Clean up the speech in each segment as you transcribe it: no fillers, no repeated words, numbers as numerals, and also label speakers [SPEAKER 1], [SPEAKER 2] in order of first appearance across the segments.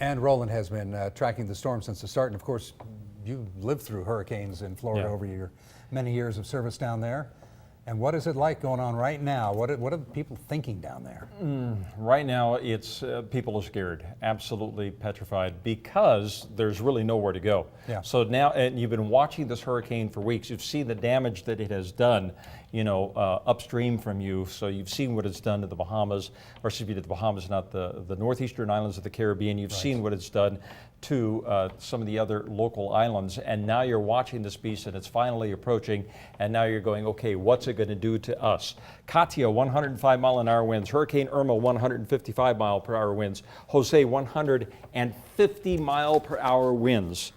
[SPEAKER 1] And Roland has been tracking the storm since the start. And of course, you lived through hurricanes in Florida over your many years of service down there. And what is it like going on right now? What are people thinking down there?
[SPEAKER 2] Right now, it's people are scared, absolutely petrified, because there's really nowhere to go.
[SPEAKER 1] Yeah.
[SPEAKER 2] So now, and you've been watching this hurricane for weeks. You've seen the damage that it has done, you know, upstream from you. So you've seen what it's done to the Bahamas, or excuse me, to the Bahamas, not the northeastern islands of the Caribbean. You've seen what it's done to some of the other local islands, and now you're watching this beast and it's finally approaching, and now you're going, okay, what's it going to do to us? Katia, 105-mile-an-hour winds. Hurricane Irma, 155-mile-per-hour winds. Jose, 150-mile-per-hour winds.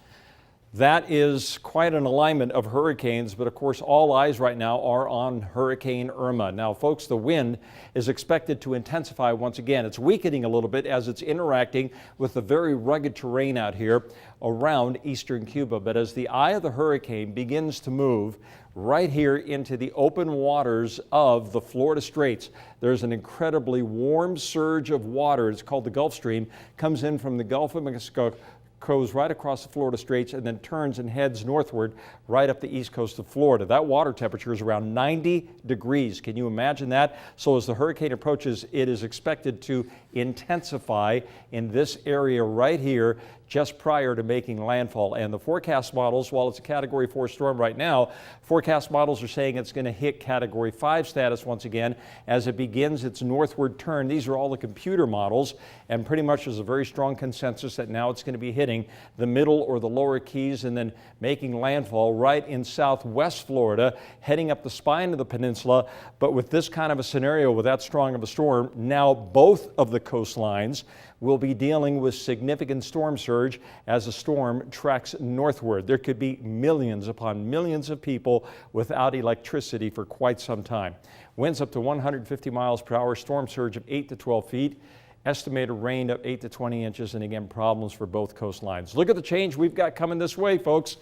[SPEAKER 2] That is quite an alignment of hurricanes, but of course all eyes right now are on Hurricane Irma. Now folks, the wind is expected to intensify once again. It's weakening a little bit as it's interacting with the very rugged terrain out here around eastern Cuba. But as the eye of the hurricane begins to move right here into the open waters of the Florida Straits, there's an incredibly warm surge of water. It's called the Gulf Stream, comes in from the Gulf of Mexico, goes right across the Florida Straits, and then turns and heads northward right up the east coast of Florida. That water temperature is around 90 degrees. Can you imagine that? So as the hurricane approaches, it is expected to intensify in this area right here just prior to making landfall. And the forecast models, while it's a Category 4 storm right now, forecast models are saying it's going to hit Category 5 status once again as it begins its northward turn. These are all the computer models, and pretty much there's a very strong consensus that now it's going to be hitting the middle or the lower Keys and then making landfall right in southwest Florida, heading up the spine of the peninsula. But with this kind of a scenario, with that strong of a storm, now both of the coastlines will be dealing with significant storm surge as the storm tracks northward. There could be millions upon millions of people without electricity for quite some time. Winds up to 150 miles per hour, storm surge of 8 to 12 feet. Estimated rain of 8 to 20 inches, and again, problems for both coastlines. Look at the change we've got coming this way, folks.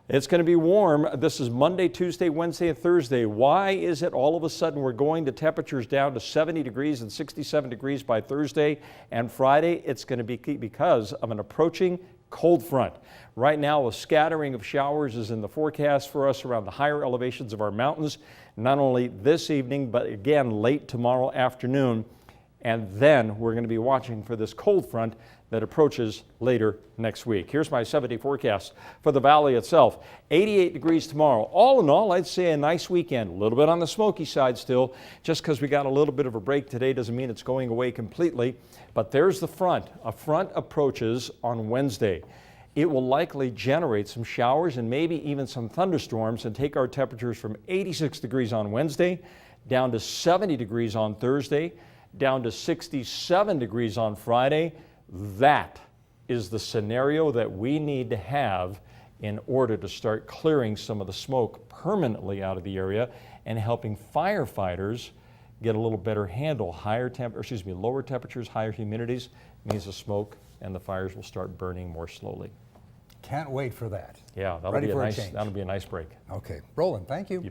[SPEAKER 2] It's going to be warm. This is Monday, Tuesday, Wednesday, and Thursday. Why is it all of a sudden we're going to temperatures down to 70 degrees and 67 degrees by Thursday and Friday? It's going to be because of an approaching cold front. Right now, a scattering of showers is in the forecast for us around the higher elevations of our mountains, not only this evening, but again late tomorrow afternoon. And then we're going to be watching for this cold front that approaches later next week. Here's my 7-day forecast for the valley itself. 88 degrees tomorrow. All in all, I'd say a nice weekend. A little bit on the smoky side still. Just because we got a little bit of a break today doesn't mean it's going away completely. But there's the front. A front approaches on Wednesday. It will likely generate some showers and maybe even some thunderstorms and take our temperatures from 86 degrees on Wednesday down to 70 degrees on Thursday, down to 67 degrees on Friday. That is the scenario that we need to have in order to start clearing some of the smoke permanently out of the area and helping firefighters get a little better handle. Lower temperatures, higher humidities means the smoke and the fires will start burning more slowly.
[SPEAKER 1] Can't wait for that.
[SPEAKER 2] Yeah, that'll be a nice break.
[SPEAKER 1] Okay, Roland, thank you.